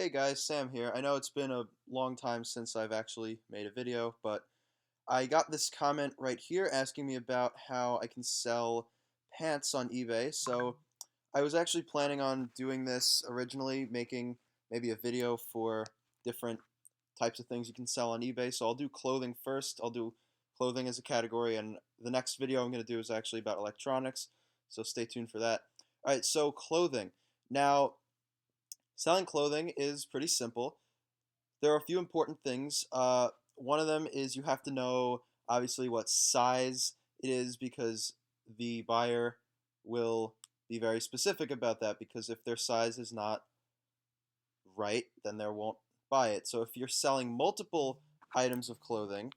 Hey guys, Sam here. I know it's been a long time since I've actually made a video, but I got this comment right here asking me about how I can sell pants on eBay. So I was actually planning on doing this originally, making maybe a video for different types of things you can sell on eBay. So I'll do clothing first. I'll do clothing as a category, and the next video I'm going to do is actually about electronics. So stay tuned for that. All right, so clothing. Now, selling clothing is pretty simple. There are a few important things. One of them is you have to know obviously what size it is because the buyer will be very specific about that because if their size is not right, then they won't buy it. So if you're selling multiple items of clothing,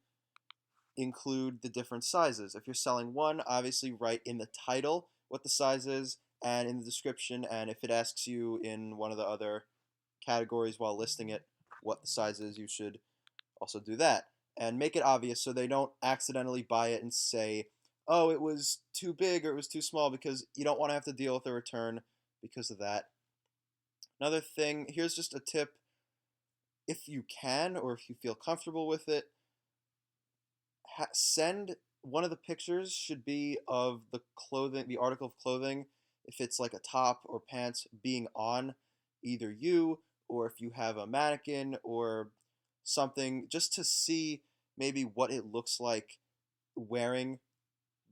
include the different sizes. If you're selling one, obviously write in the title what the size is and in the description, and if it asks you in one of the other categories while listing it what the size is, you should also do that. And make it obvious so they don't accidentally buy it and say, oh, it was too big or it was too small, because you don't want to have to deal with a return because of that. Another thing, here's just a tip. If you can, or if you feel comfortable with it, send one of the pictures should be of the clothing, the article of clothing, if it's like a top or pants being on either you, or if you have a mannequin or something, just to see maybe what it looks like wearing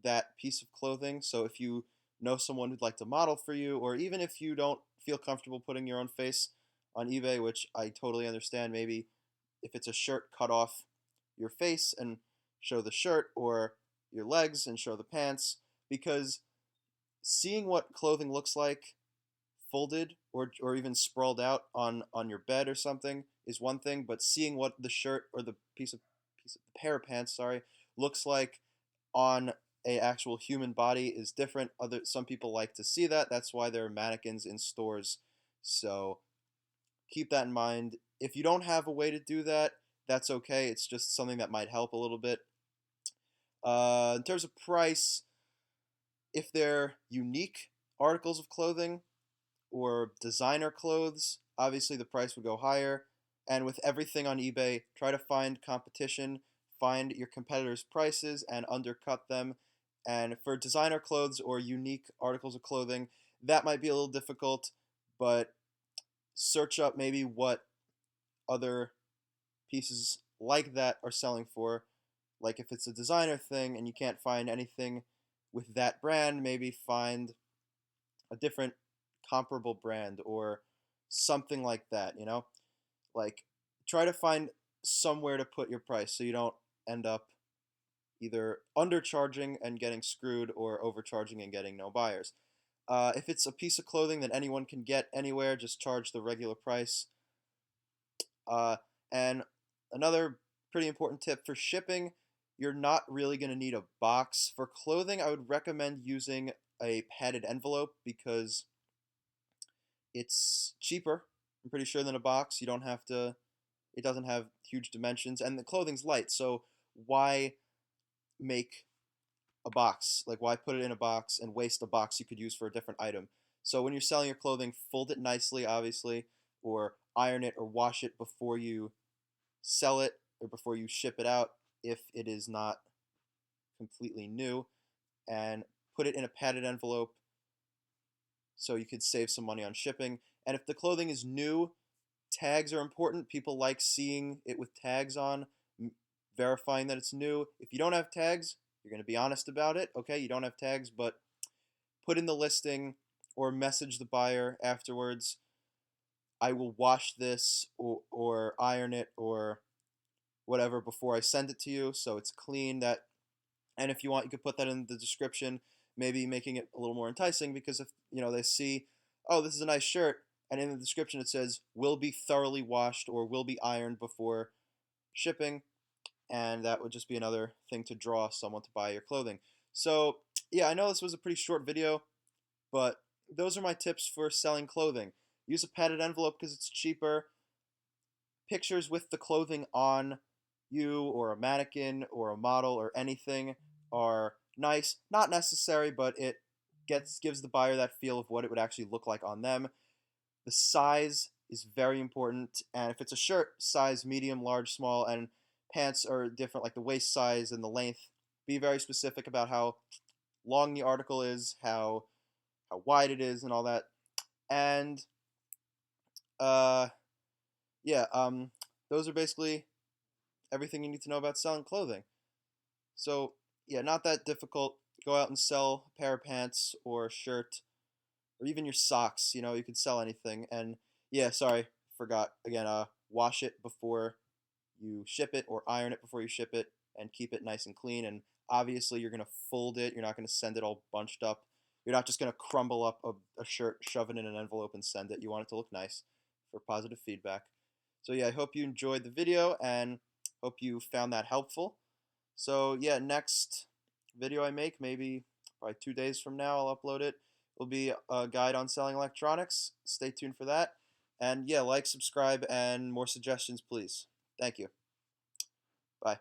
that piece of clothing. So if you know someone who'd like to model for you, or even if you don't feel comfortable putting your own face on eBay, which I totally understand, maybe if it's a shirt, cut off your face and show the shirt, or your legs and show the pants, because seeing what clothing looks like folded or even sprawled out on your bed or something is one thing, but seeing what the shirt or the piece of the pair of pants, sorry, looks like on a actual human body is different. Some people like to see that. That's why there are mannequins in stores. So keep that in mind. If you don't have a way to do that, that's okay. It's just something that might help a little bit. In terms of price, if they're unique articles of clothing or designer clothes, obviously the price would go higher. And with everything on eBay, try to find competition, find your competitors' prices and undercut them. And for designer clothes or unique articles of clothing, that might be a little difficult, but search up maybe what other pieces like that are selling for. Like if it's a designer thing and you can't find anything with that brand, maybe find a different comparable brand or something like that, Like try to find somewhere to put your price so you don't end up either undercharging and getting screwed or overcharging and getting no buyers. If it's a piece of clothing that anyone can get anywhere, just charge the regular price. And another pretty important tip for shipping, you're not really going to need a box. For clothing, I would recommend using a padded envelope because it's cheaper, I'm pretty sure, than a box. You don't have to, it doesn't have huge dimensions, and the clothing's light, so why make a box? Like, why put it in a box and waste a box you could use for a different item? So when you're selling your clothing, fold it nicely, obviously, or iron it or wash it before you sell it or before you ship it out if it is not completely new, and put it in a padded envelope so you could save some money on shipping. And if the clothing is new, tags are important. People like seeing it with tags on, verifying that it's new. If you don't have tags, you're going to be honest about it. Okay, you don't have tags, but put in the listing or message the buyer afterwards, I will wash this or iron it or whatever before I send it to you so it's clean. And if you want, you could put that in the description, maybe making it a little more enticing, because if they see, oh, this is a nice shirt, and in the description it says will be thoroughly washed or will be ironed before shipping, and that would just be another thing to draw someone to buy your clothing. So yeah, I know this was a pretty short video, but those are my tips for selling clothing. Use a padded envelope because it's cheaper. Pictures with the clothing on you or a mannequin or a model or anything are nice. Not necessary, but it gives the buyer that feel of what it would actually look like on them. The size is very important. And if it's a shirt, size medium, large, small, and pants are different, like the waist size and the length. Be very specific about how long the article is, how wide it is, and all that. And uh, yeah, those are basically everything you need to know about selling clothing. So yeah, not that difficult. Go out and sell a pair of pants or a shirt or even your socks. You could sell anything. And yeah, sorry, forgot again. Wash it before you ship it or iron it before you ship it, and keep it nice and clean. And obviously, you're gonna fold it. You're not gonna send it all bunched up. You're not just gonna crumble up a shirt, shove it in an envelope, and send it. You want it to look nice for positive feedback. So yeah, I hope you enjoyed the video and hope you found that helpful. So yeah, next video I make, maybe probably 2 days from now, I'll upload it. It'll be a guide on selling electronics. Stay tuned for that. And yeah, like, subscribe, and more suggestions, please. Thank you. Bye.